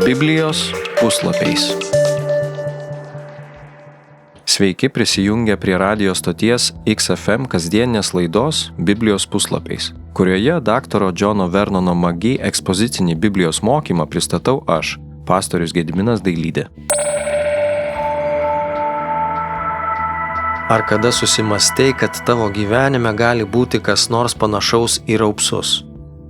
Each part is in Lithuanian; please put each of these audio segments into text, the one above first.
Biblijos puslapiais. Sveiki prisijungę prie radio stoties XFM kasdienės laidos Biblijos puslapiais, kurioje daktaro Džono Vernono Magi ekspozicinį Biblijos mokymą pristatau aš, pastorius Gediminas Dailydė. Ar kada susimastei, kad tavo gyvenime gali būti kas nors panašaus į raupsus?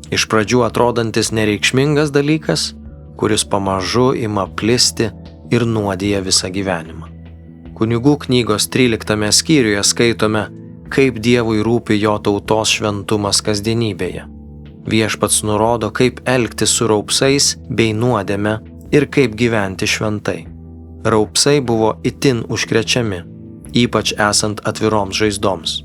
Iš pradžių atrodantis nereikšmingas dalykas, kuris pamažu ima plisti ir nuodija visą gyvenimą. Kunigų knygos 13 skyriuje skaitome, kaip Dievui rūpi jo tautos šventumas kasdienybėje. Viešpats nurodo, kaip elgtis su raupsais bei nuodėme ir kaip gyventi šventai. Raupsai buvo itin užkrečiami, ypač esant atviroms žaizdoms.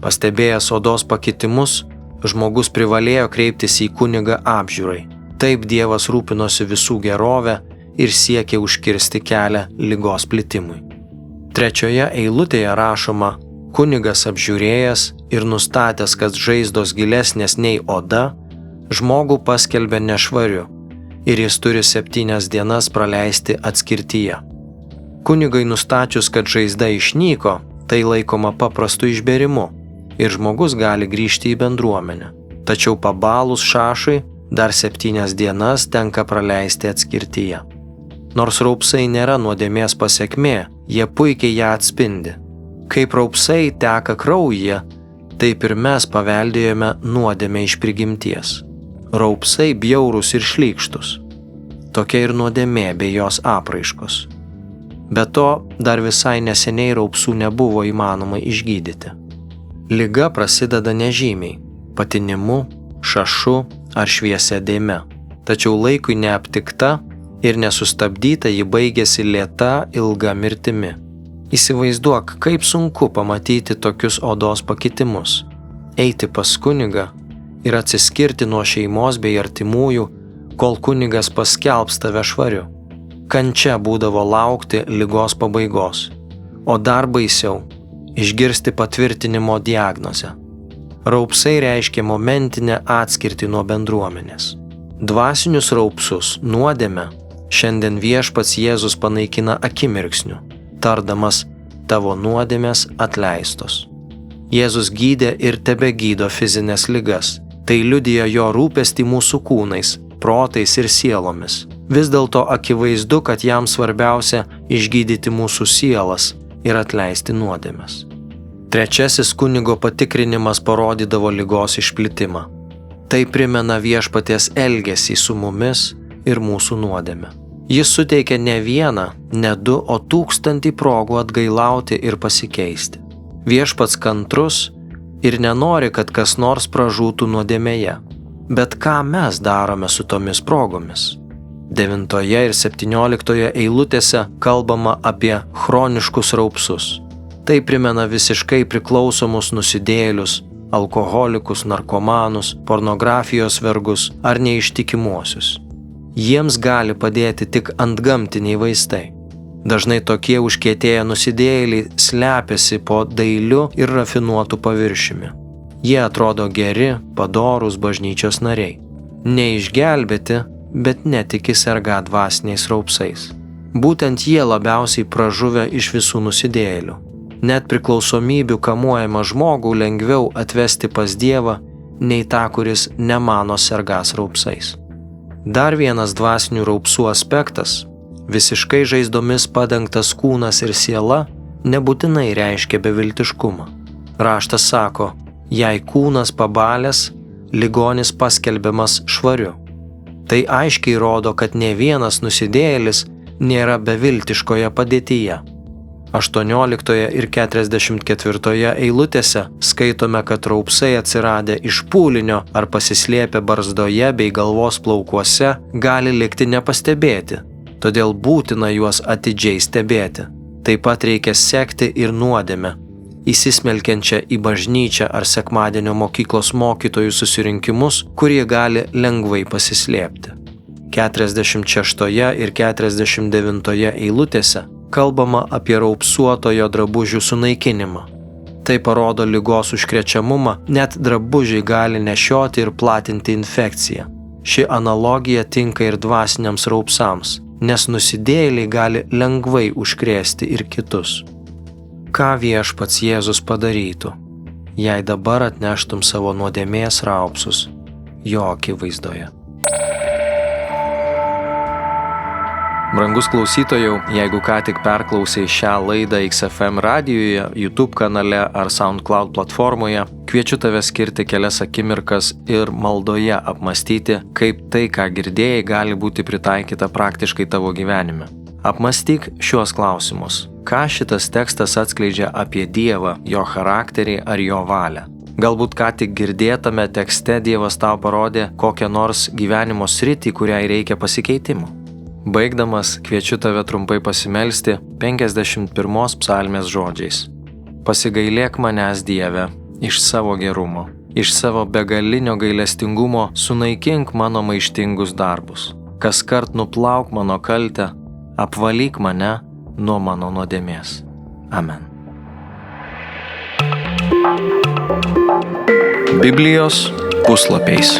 Pastebėjęs odos pakitimus, žmogus privalėjo kreiptis į kunigą apžiūrai. Taip Dievas rūpinosi visų gerovę ir siekė užkirsti kelią ligos plitimui. 3 eilutėje rašoma, kunigas apžiūrėjęs ir nustatęs, kad žaizdos gilesnės nei oda, žmogų paskelbė nešvariu ir jis turi 7 dienas praleisti atskirtyje. Kunigai nustačius, kad žaizda išnyko, tai laikoma paprastu išbėrimu ir žmogus gali grįžti į bendruomenę. Tačiau pabalus šašui dar 7 dienas tenka praleisti atskirtyje. Nors raupsai nėra nuodėmės pasekmė, jie puikiai ją atspindi. Kaip raupsai teka kraujyje, taip ir mes paveldėjome nuodėmę iš prigimties. Raupsai bjaurūs ir šlykštus. Tokia ir nuodėmė bei jos apraiškos. Be to, dar visai neseniai raupsų nebuvo įmanoma išgydyti. Liga prasideda nežymiai, patinimu, šašu ar šviesia dėme. Tačiau laikui neaptikta ir nesustabdyta ji baigėsi lėta ilga mirtimi. Įsivaizduok, kaip sunku pamatyti tokius odos pakitimus, eiti pas kunigą ir atsiskirti nuo šeimos bei artimųjų, kol kunigas paskelbs tave švariu. Kančia būdavo laukti ligos pabaigos, o dar baisiau – išgirsti patvirtinimo diagnozę. Raupsai reiškia momentinę atskirtį nuo bendruomenės. Dvasinius raupsus, nuodėmę, šiandien viešpats Jėzus panaikina akimirksniu, tardamas tavo nuodėmės atleistos. Jėzus gydė ir tebegydo fizinės ligas, tai liudija jo rūpestį mūsų kūnais, protais ir sielomis. Vis dėlto akivaizdu, kad jam svarbiausia išgydyti mūsų sielas ir atleisti nuodėmes. 3 kunigo patikrinimas parodydavo ligos išplitimą. Tai primena viešpaties elgesį su mumis ir mūsų nuodėme. Jis suteikia ne 1, ne 2, o 1000 progų atgailauti ir pasikeisti. Viešpats kantrus ir nenori, kad kas nors pražūtų nuodėmėje. Bet ką mes darome su tomis progomis? 9 ir 17 eilutėse kalbama apie chroniškus raupsus. Tai primena visiškai priklausomus nusidėjėlius, alkoholikus, narkomanus, pornografijos vergus ar neištikimuosius. Jiems gali padėti tik antgamtiniai vaistai. Dažnai tokie užkietėję nusidėjėliai slepiasi po dailiu ir rafinuotu paviršiumi. Jie atrodo geri, padorūs bažnyčios nariai. Neišgelbėti, bet netiki sergą dvasiniais raupsais. Būtent jie labiausiai pražuvę iš visų nusidėjėlių. Net priklausomybių kamuojamą žmogų lengviau atvesti pas Dievą, nei tą, kuris nemano sergąs raupsais. Dar vienas dvasinių raupsų aspektas – visiškai žaizdomis padengtas kūnas ir siela nebūtinai reiškia beviltiškumą. Raštas sako, jei kūnas pabalęs, ligonis paskelbiamas švariu. Tai aiškiai rodo, kad ne vienas nusidėjėlis nėra beviltiškoje padėtyje. 18 ir 44 eilutėse skaitome, kad raupsai atsiradę iš pūlinio ar pasislėpę barzdoje bei galvos plaukuose gali likti nepastebėti, todėl būtina juos atidžiai stebėti. Taip pat reikia sekti ir nuodėmę, įsismelkiančią į bažnyčią ar sekmadienio mokyklos mokytojų susirinkimus, kurie gali lengvai pasislėpti. 46 ir 49 eilutėse kalbama apie raupsuotojo drabužių sunaikinimą. Tai parodo ligos užkrečiamumą, net drabužiai gali nešioti ir platinti infekciją. Ši analogija tinka ir dvasiniams raupsams, nes nusidėjėliai gali lengvai užkrėsti ir kitus. Ką Viešpats Jėzus padarytų, jei dabar atneštum savo nuodėmės raupsus jo akivaizdoje? Brangus klausytojau, jeigu ką tik perklausei šią laidą XFM radijuje, YouTube kanale ar SoundCloud platformoje, kviečiu tave skirti kelias akimirkas ir maldoje apmąstyti, kaip tai, ką girdėjai, gali būti pritaikyta praktiškai tavo gyvenime. Apmąstyk šiuos klausimus. Ką šitas tekstas atskleidžia apie Dievą, jo charakterį ar jo valią? Galbūt ką tik girdėtame tekste Dievas tau parodė kokią nors gyvenimo sritį, kuriai reikia pasikeitimo. Baigdamas, kviečiu tave trumpai pasimelsti 51 psalmės žodžiais. Pasigailėk manęs, Dieve, iš savo gerumo, iš savo begalinio gailestingumo sunaikink mano maištingus darbus. Kaskart nuplauk mano kaltę, apvalyk mane nuo mano nuodėmės. Amen. Biblijos puslapiais.